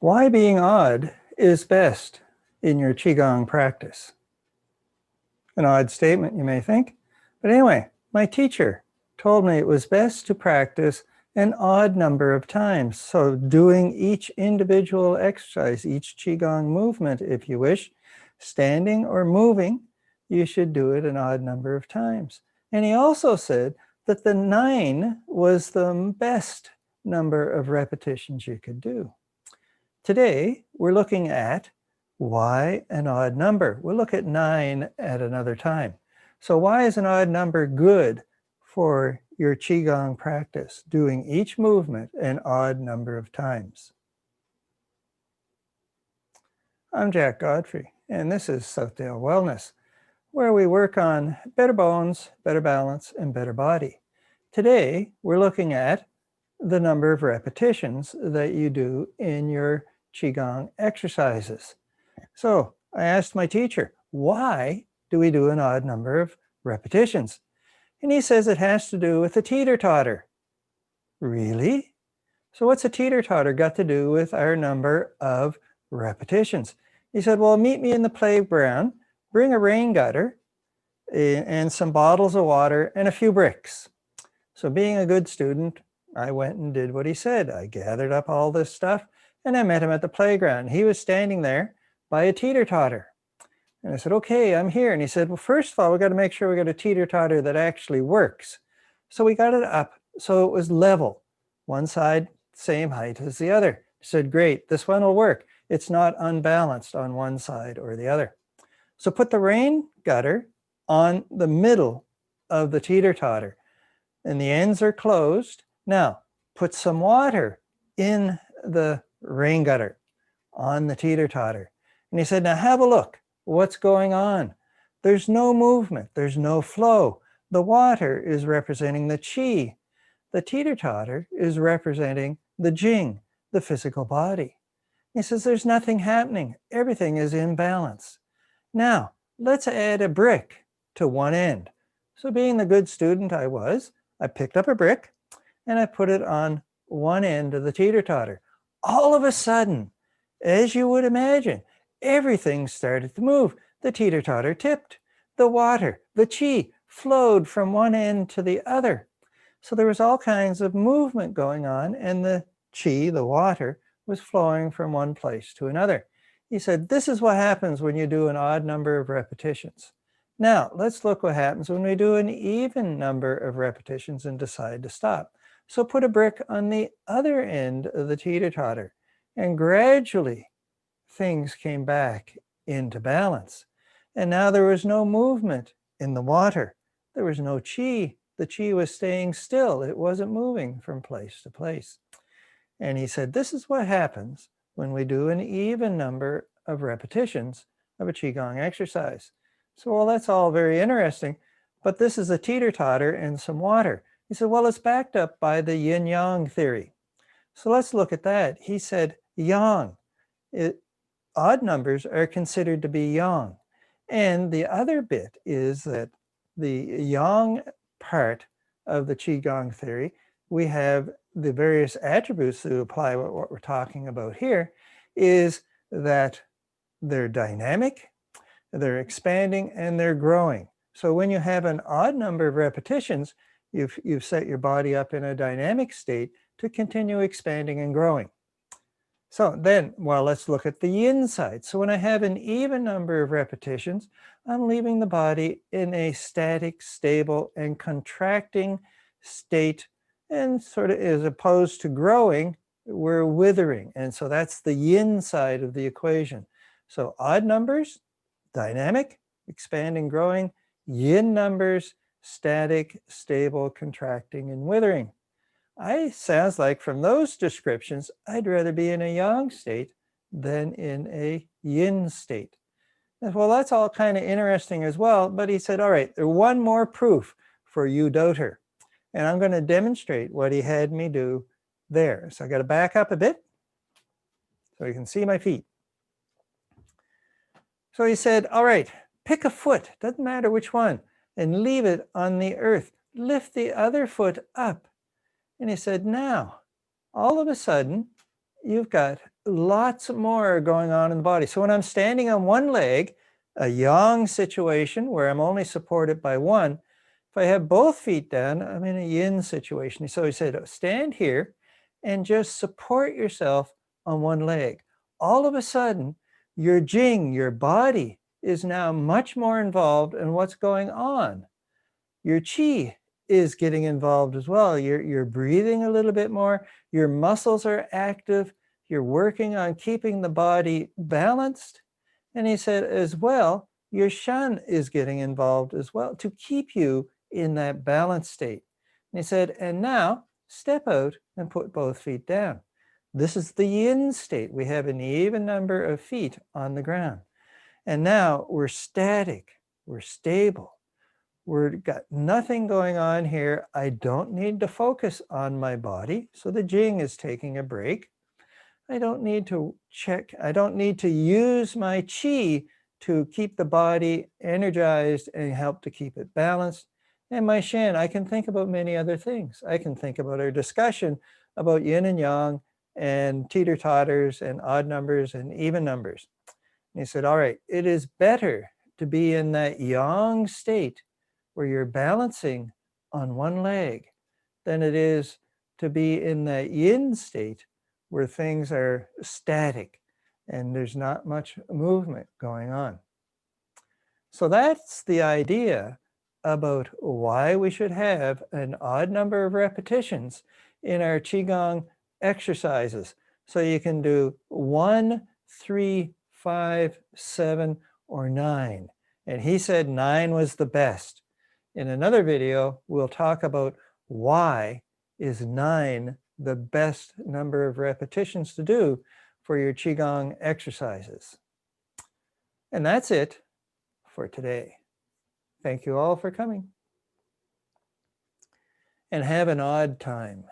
Why being odd is best in your Qigong practice. An odd statement, you may think. But anyway, my teacher told me it was best to practice an odd number of times. So doing each individual exercise, each Qigong movement, if you wish, standing or moving, you should do it an odd number of times. And he also said that the 9 was the best number of repetitions you could do. Today, we're looking at why an odd number. We'll look at 9 at another time. So why is an odd number good for your Qigong practice, doing each movement an odd number of times? I'm Jack Godfrey, and this is Southdale Wellness, where we work on better bones, better balance, and better body. Today, we're looking at the number of repetitions that you do in your Qigong exercises. So I asked my teacher, why do we do an odd number of repetitions? And he says it has to do with the teeter-totter. Really? So what's a teeter-totter got to do with our number of repetitions? He said, well, meet me in the playground, bring a rain gutter and some bottles of water and a few bricks. So being a good student, I went and did what he said. I gathered up all this stuff and I met him at the playground. He was standing there by a teeter-totter. And I said, okay, I'm here. And he said, well, first of all, we got to make sure we got a teeter-totter that actually works. So we got it up so it was level. One side, same height as the other. He said, great, this one will work. It's not unbalanced on one side or the other. So put the rain gutter on the middle of the teeter-totter and the ends are closed. Now, put some water in the rain gutter on the teeter-totter. And he said, now have a look. What's going on? There's no movement. There's no flow. The water is representing the qi. The teeter-totter is representing the jing, the physical body. He says, there's nothing happening. Everything is in balance. Now, let's add a brick to one end. So being the good student I was, I picked up a brick and I put it on one end of the teeter-totter. All of a sudden, as you would imagine, everything started to move. The teeter-totter tipped. The water, the qi, flowed from one end to the other. So there was all kinds of movement going on, and the qi, the water, was flowing from one place to another. He said, this is what happens when you do an odd number of repetitions. Now, let's look what happens when we do an even number of repetitions and decide to stop. So put a brick on the other end of the teeter-totter, and gradually things came back into balance. And now there was no movement in the water. There was no qi. The qi was staying still. It wasn't moving from place to place. And he said, this is what happens when we do an even number of repetitions of a Qigong exercise. So, well, that's all very interesting, but this is a teeter-totter and some water. He said, well, it's backed up by the Yin Yang theory. So let's look at that. He said, yang. Odd numbers are considered to be yang. And the other bit is that the yang part of the Qigong theory, we have the various attributes that apply what we're talking about here, is that they're dynamic, they're expanding, and they're growing. So when you have an odd number of repetitions, you've set your body up in a dynamic state to continue expanding and growing. So then, well, let's look at the yin side. So when I have an even number of repetitions, I'm leaving the body in a static, stable, and contracting state, and sort of as opposed to growing, we're withering. And so that's the yin side of the equation. So odd numbers, dynamic, expanding, growing. Yin numbers, static, stable, contracting, and withering. Sounds like from those descriptions, I'd rather be in a yang state than in a yin state. Well, that's all kind of interesting as well, but he said, all right, there's one more proof for you doter. And I'm going to demonstrate what he had me do there. So I got to back up a bit so you can see my feet. So he said, all right, pick a foot, doesn't matter which one, and leave it on the earth. Lift the other foot up. And he said, now, all of a sudden, you've got lots more going on in the body. So when I'm standing on one leg, a yang situation where I'm only supported by one, if I have both feet down, I'm in a yin situation. So he said, stand here and just support yourself on one leg. All of a sudden, your jing, your body, is now much more involved in what's going on. Your qi is getting involved as well. You're breathing a little bit more. Your muscles are active. You're working on keeping the body balanced. And he said as well, your shan is getting involved as well to keep you in that balanced state. And he said, and now step out and put both feet down. This is the yin state. We have an even number of feet on the ground. And now we're static, we're stable. We've got nothing going on here. I don't need to focus on my body. So the jing is taking a break. I don't need to check. I don't need to use my qi to keep the body energized and help to keep it balanced. And my shan, I can think about many other things. I can think about our discussion about yin and yang and teeter totters and odd numbers and even numbers. And he said, all right, it is better to be in that yang state where you're balancing on one leg than it is to be in that yin state where things are static and there's not much movement going on. So that's the idea about why we should have an odd number of repetitions in our Qigong exercises. So you can do 1, 3, 5, 7, or 9. And he said 9 was the best. In another video, we'll talk about why is 9 the best number of repetitions to do for your Qigong exercises. And that's it for today. Thank you all for coming. And have an odd time.